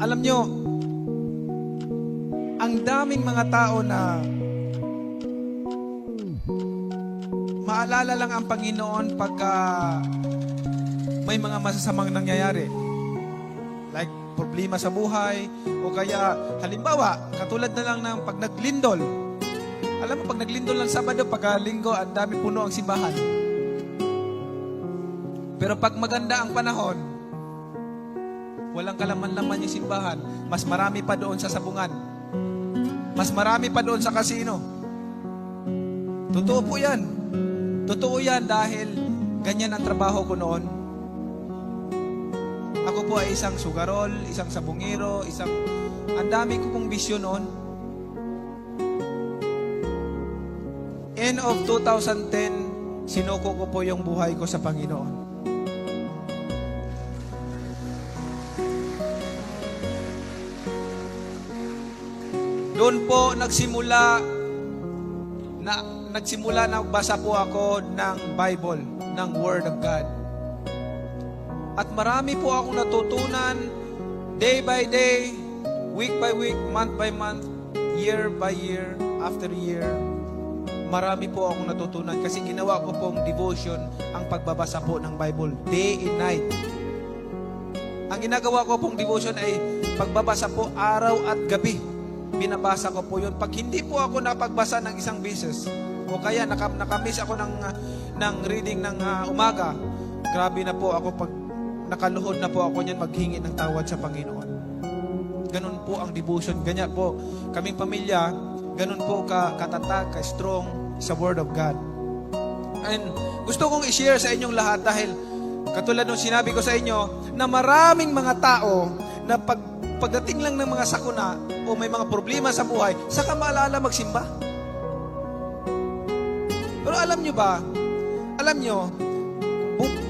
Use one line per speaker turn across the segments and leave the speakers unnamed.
Alam nyo, ang daming mga tao na maalala lang ang Panginoon pagka may mga masasamang nangyayari. Like problema sa buhay, o kaya halimbawa, katulad na lang ng pag naglindol. Alam mo, pag naglindol ng Sabado, pag linggo, ang dami puno ang simbahan. Pero pag maganda ang panahon, walang kalaman-laman yung simbahan. Mas marami pa doon sa sabungan. Mas marami pa doon sa kasino. Totoo po yan. Totoo yan dahil ganyan ang trabaho ko noon. Ako po ay isang sugarol, isang sabungero, ang dami ko pong bisyo noon. End of 2010, sinuko ko po yung buhay ko sa Panginoon. Doon po nagsimula na basa po ako ng Bible, ng Word of God. At marami po akong natutunan day by day, week by week, month by month, year by year, after year. Marami po akong natutunan kasi ginawa ko pong devotion ang pagbabasa po ng Bible, day and night. Ang ginagawa ko pong devotion ay pagbabasa po araw at gabi. Binabasa ko po yun. Pag hindi po ako napagbasa ng isang beses, o kaya nakamiss ako ng reading ng umaga, grabe na po ako pag nakaluhod na po ako niyan maghingi ng tawad sa Panginoon. Ganun po ang devotion. Ganyan po kaming pamilya, ganun po katatag, ka-strong sa Word of God. And gusto kong i-share sa inyong lahat dahil katulad ng sinabi ko sa inyo na maraming mga tao na pagdating lang ng mga sakuna o may mga problema sa buhay, saka maalala magsimba. Pero alam nyo ba,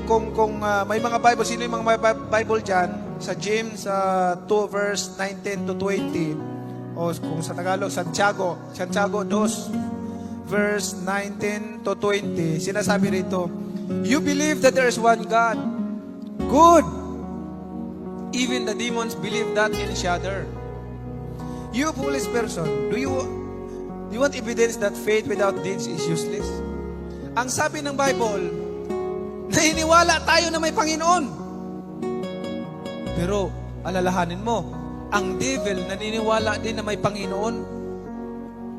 kung may mga Bible, sino yung mga Bible dyan? Sa James 2 verse 19 to 20, o kung sa Tagalog, Santiago 2 verse 19 to 20, sinasabi rito, you believe that there is one God. Good. Even the demons believe that in each other. You foolish person, do you want evidence that faith without deeds is useless? Ang sabi ng Bible, naniniwala tayo na may Panginoon. Pero alalahanin mo, ang devil naniniwala din na may Panginoon.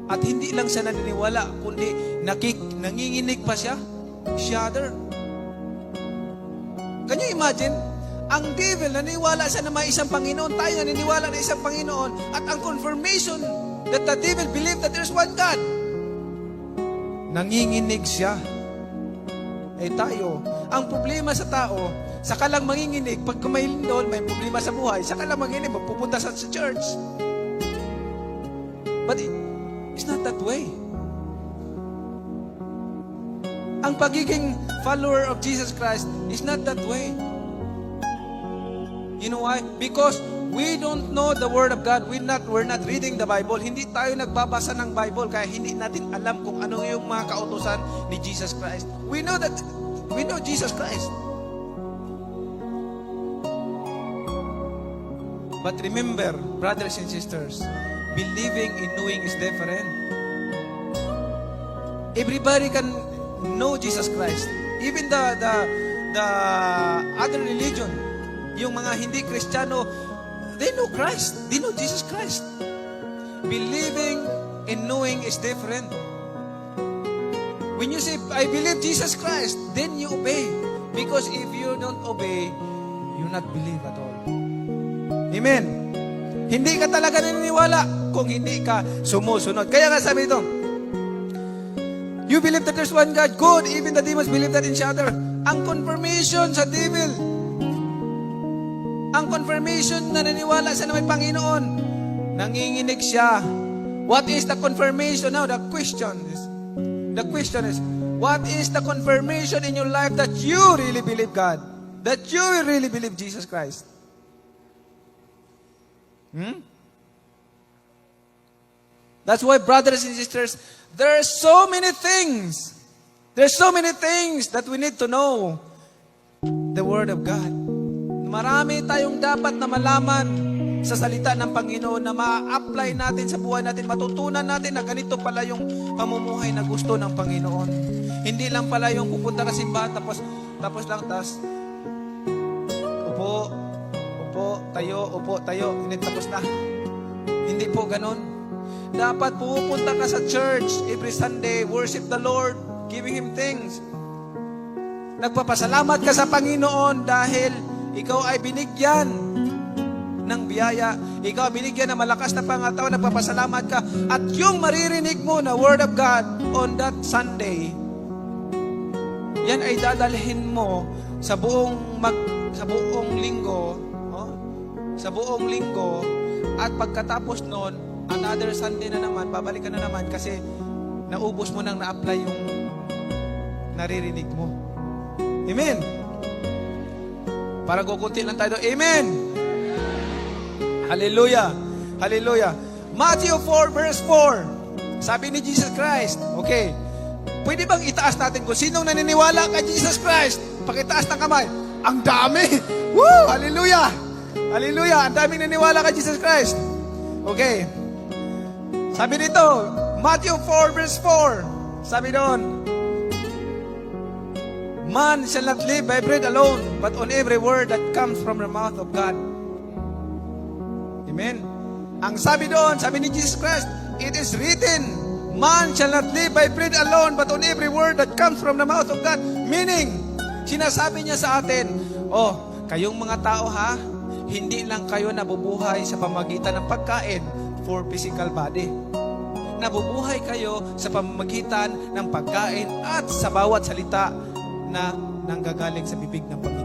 At hindi lang siya naniniwala, kundi nanginginig pa siya. Shudder. Can you imagine? Ang devil, naniniwala siya na may isang Panginoon. Tayo naniniwala na isang Panginoon. At ang confirmation that the devil believed that there's one God, nanginginig siya. Eh tayo, ang problema sa tao, saka lang manginginig. Pag may lindol, may problema sa buhay, saka lang manginginig, magpupunta sa church. But it's not that way. Ang pagiging follower of Jesus Christ is not that way. You know why? Because we don't know the Word of God. We're not reading the Bible. Hindi tayo nagbabasa ng Bible, kaya hindi natin alam kung ano yung mga kautusan ni Jesus Christ. We know Jesus Christ. But remember, brothers and sisters, believing and knowing is different. Everybody can know Jesus Christ. Even the other religion, yung mga hindi Kristiyano, they know Christ. They know Jesus Christ. Believing and knowing is different. When you say, I believe Jesus Christ, then you obey. Because if you don't obey, you not believe at all. Amen. Hindi ka talaga naniniwala kung hindi ka sumusunod. Kaya nga sabi ito, you believe that there's one God, good, even the demons believe that in each other. Ang confirmation sa devil, ang confirmation na naniwala siya na may Panginoon, nanginginig siya. What is the confirmation? Now, the question is, what is the confirmation in your life that you really believe God? That you really believe Jesus Christ? That's why, brothers and sisters, there are so many things. There's so many things that we need to know. The Word of God. Marami tayong dapat na malaman sa salita ng Panginoon na ma-apply natin sa buhay natin, matutunan natin na ganito pala yung pamumuhay na gusto ng Panginoon. Hindi lang pala yung pupunta ka simbahan tapos upo, tayo, hindi tapos na. Hindi po ganun. Dapat pupunta ka sa church every Sunday, worship the Lord, giving Him thanks. Nagpapasalamat ka sa Panginoon dahil ikaw ay binigyan ng biyaya. Ikaw binigyan ng malakas na pangatawan, nagpapasalamat ka. At yung maririnig mo na Word of God on that Sunday, yan ay dadalhin mo sa buong linggo, sa buong linggo, at pagkatapos nun, another Sunday na naman, babalik ka na naman kasi naubos mo nang na-apply yung naririnig mo. Amen. Para kukunti lang tayo. Amen. Hallelujah. Hallelujah. Matthew 4 verse 4. Sabi ni Jesus Christ, okay, pwede bang itaas natin kung sinong naniniwala kay Jesus Christ? Pakitaas ng kamay. Ang dami. Woo! Hallelujah. Hallelujah. Ang daming naniniwala kay Jesus Christ. Okay. Sabi dito, Matthew 4 verse 4. Sabi doon, man shall not live by bread alone, but on every word that comes from the mouth of God. Amen. Ang sabi doon, sabi ni Jesus Christ, it is written, man shall not live by bread alone, but on every word that comes from the mouth of God. Meaning, sinasabi niya sa atin, kayong mga tao ha, hindi lang kayo nabubuhay sa pamamagitan ng pagkain for physical body. Nabubuhay kayo sa pamamagitan ng pagkain at sa bawat salita na nanggagaling sa bibig ng Panginoon.